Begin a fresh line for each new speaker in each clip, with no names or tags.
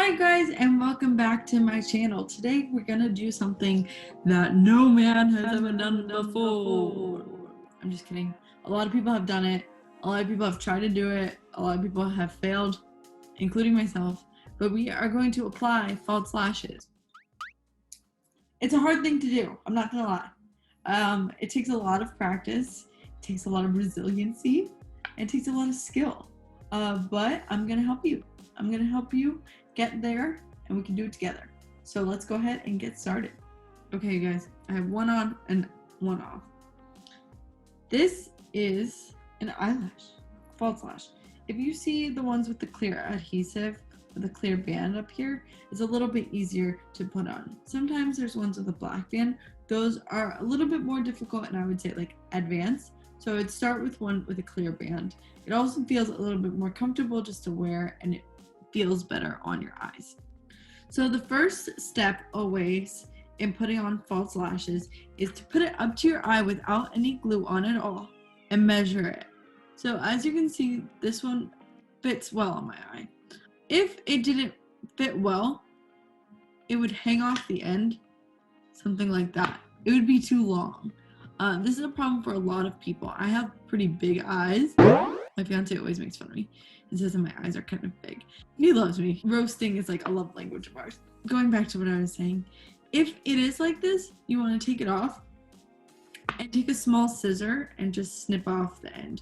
Hi guys, and welcome back to my channel. Today we're gonna do something that no man has ever done before. I'm just kidding. A lot of people have done it. A lot of people have tried to do it. A lot of people have failed, including myself. But we are going to apply false lashes. It's a hard thing to do. I'm not gonna lie. It takes a lot of practice. It takes a lot of resiliency. It takes a lot of skill. But I'm gonna help you. I'm gonna help you get there, and we can do it together. So let's go ahead and get started. Okay, you guys, I have one on and one off. This is an eyelash, false lash. If you see the ones with the clear adhesive, with a clear band up here, it's a little bit easier to put on. Sometimes there's ones with a black band. Those are a little bit more difficult, and I would say like advanced. So I would start with one with a clear band. It also feels a little bit more comfortable just to wear, and it feels better on your eyes. So the first step always in putting on false lashes is to put it up to your eye without any glue on at all and measure it. So as you can see, this one fits well on my eye. If it didn't fit well, it would hang off the end, something like that. It would be too long. This is a problem for a lot of people. I have pretty big eyes. My fiance always makes fun of me and says that my eyes are kind of big. He loves me. Roasting is like a love language of ours. Going back to what I was saying, if it is like this, you want to take it off and take a small scissor and just snip off the end.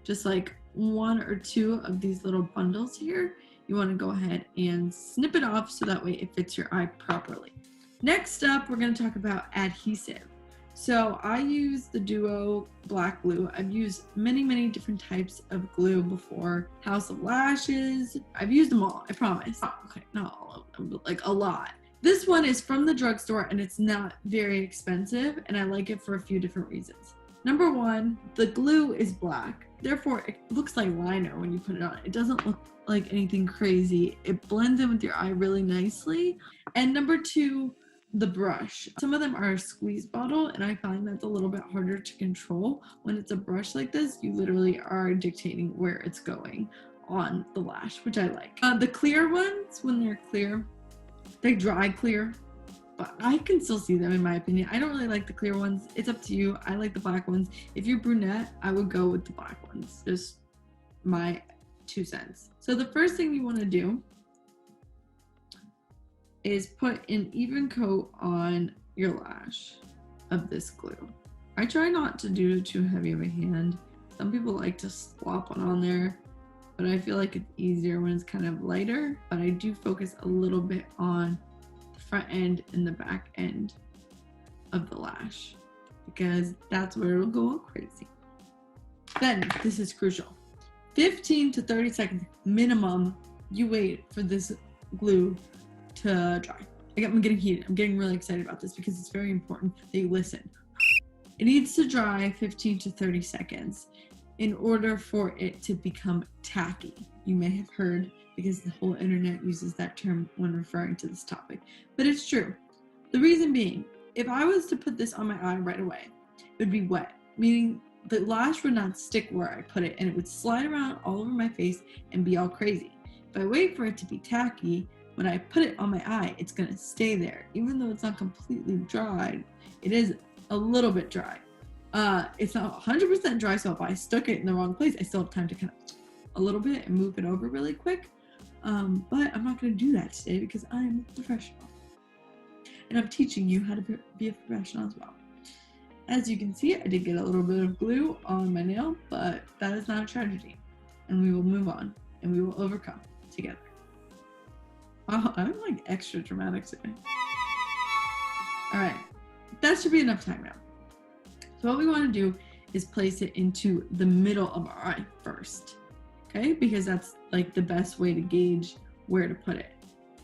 Just like one or two of these little bundles here, you want to go ahead and snip it off so that way it fits your eye properly. Next up, we're going to talk about adhesive. So I use the Duo black glue. I've used many different types of glue before. House of Lashes. I've used them all, I promise. Oh, okay, not all of them, but like a lot. This one is from the drugstore and it's not very expensive, and I like it for a few different reasons. Number one, the glue is black. Therefore, it looks like liner when you put it on. It doesn't look like anything crazy. It blends in with your eye really nicely. And number two, the brush. Some of them are a squeeze bottle, and I find that's a little bit harder to control. When it's a brush like this, you literally are dictating where it's going on the lash, which I like. The clear ones, when they're clear, they dry clear, but I can still see them in my opinion. I don't really like the clear ones. It's up to you. I like the black ones. If you're brunette, I would go with the black ones. Just my 2 cents. So the first thing you want to do is put an even coat on your lash of this glue. I try not to do too heavy of a hand. Some people like to slop one on there, but I feel like it's easier when it's kind of lighter. But I do focus a little bit on the front end and the back end of the lash because that's where it'll go all crazy. Then, this is crucial. 15 to 30 seconds minimum, you wait for this glue to dry. I'm getting heated. I'm getting really excited about this because it's very important that you listen. It needs to dry 15 to 30 seconds in order for it to become tacky. You may have heard, because the whole internet uses that term when referring to this topic, but it's true. The reason being, if I was to put this on my eye right away, it would be wet, meaning the lash would not stick where I put it, and it would slide around all over my face and be all crazy. If I wait for it to be tacky, when I put it on my eye, it's gonna stay there. Even though it's not completely dried, it is a little bit dry. It's not 100% dry, so if I stuck it in the wrong place, I still have time to kind of a little bit and move it over really quick. But I'm not gonna do that today because I'm a professional. And I'm teaching you how to be a professional as well. As you can see, I did get a little bit of glue on my nail, but that is not a tragedy. And we will move on, and we will overcome together. Oh, I'm like extra dramatic today. All right, that should be enough time now. So what we want to do is place it into the middle of our eye first, okay? Because that's like the best way to gauge where to put it.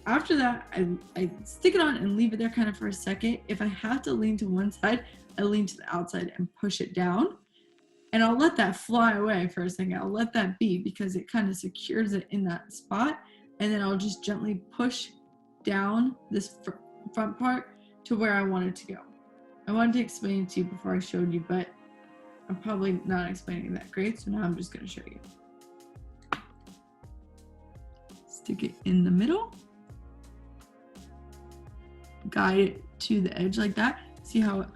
After that, I stick it on and leave it there kind of for a second. If I have to lean to one side, I lean to the outside and push it down. And I'll let that fly away for a second. I'll let that be because it kind of secures it in that spot. And then I'll just gently push down this front part to where I want it to go. I wanted to explain it to you before I showed you, but I'm probably not explaining that great, so now I'm just going to show you. Stick it in the middle guide it to the edge like that. See how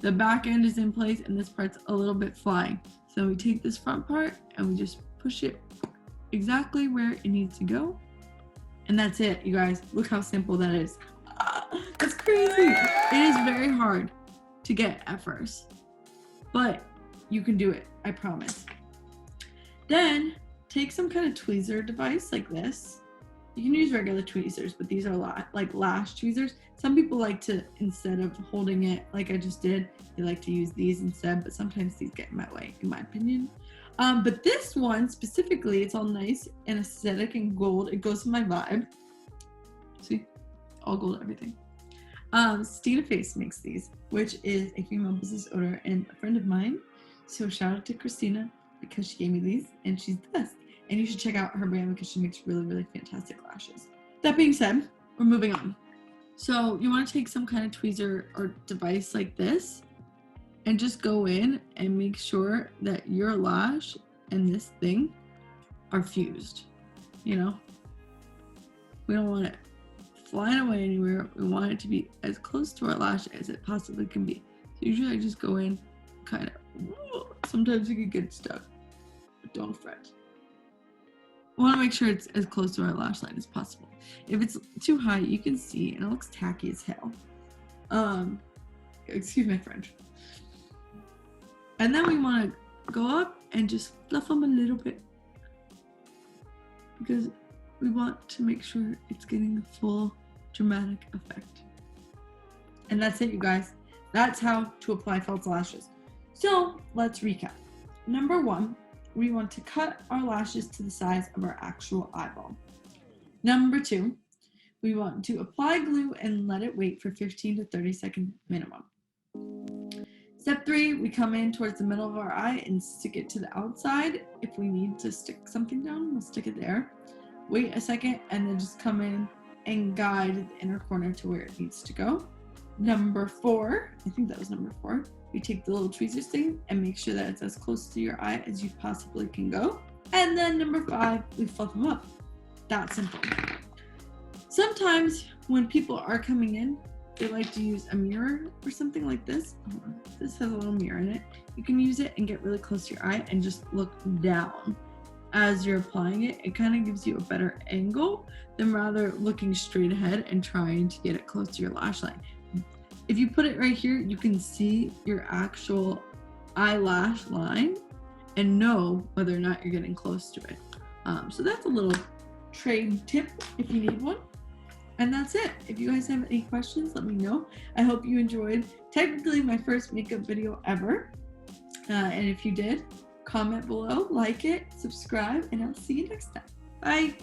the back end is in place and this part's a little bit flying. So we take this front part and we just push it exactly where it needs to go. And that's it, you guys. Look how simple that is. That's crazy. It is very hard to get at first, but you can do it, I promise. Then take some kind of tweezer device like this. You can use regular tweezers, but these are like lash tweezers. Some people like to, instead of holding it like I just did, they like to use these instead, but sometimes these get in my way, in my opinion. But this one specifically, it's all nice and aesthetic and gold. It goes with my vibe. See, all gold, everything. Stina Face makes these, which is a female business owner and a friend of mine. So shout out to Christina because she gave me these and she's the best. And you should check out her brand because she makes really, really fantastic lashes. That being said, we're moving on. So you want to take some kind of tweezer or device like this and just go in and make sure that your lash and this thing are fused. You know, we don't want it flying away anywhere. We want it to be as close to our lash as it possibly can be. So usually I just go in kind of, sometimes you can get stuck, but don't fret. I want to make sure it's as close to our lash line as possible. If it's too high, you can see, and it looks tacky as hell. Excuse my French. And then we want to go up and just fluff them a little bit because we want to make sure it's getting the full dramatic effect. And that's it, you guys. That's how to apply false lashes. So let's recap. Number 1, we want to cut our lashes to the size of our actual eyeball. Number 2, we want to apply glue and let it wait for 15 to 30 seconds minimum. Step 3, we come in towards the middle of our eye and stick it to the outside. If we need to stick something down, we'll stick it there. Wait a second and then just come in and guide the inner corner to where it needs to go. Number 4, I think that was number 4. You take the little tweezers thing and make sure that it's as close to your eye as you possibly can go. And then number 5, we fluff them up. That simple. Sometimes when people are coming in, they like to use a mirror or something like this. This has a little mirror in it. You can use it and get really close to your eye and just look down as you're applying it. It kind of gives you a better angle than rather looking straight ahead and trying to get it close to your lash line. If you put it right here, you can see your actual eyelash line and know whether or not you're getting close to it. So that's a little trade tip if you need one. And that's it. If you guys have any questions, let me know. I hope you enjoyed technically my first makeup video ever. And if you did, comment below, like it, subscribe, and I'll see you next time. Bye.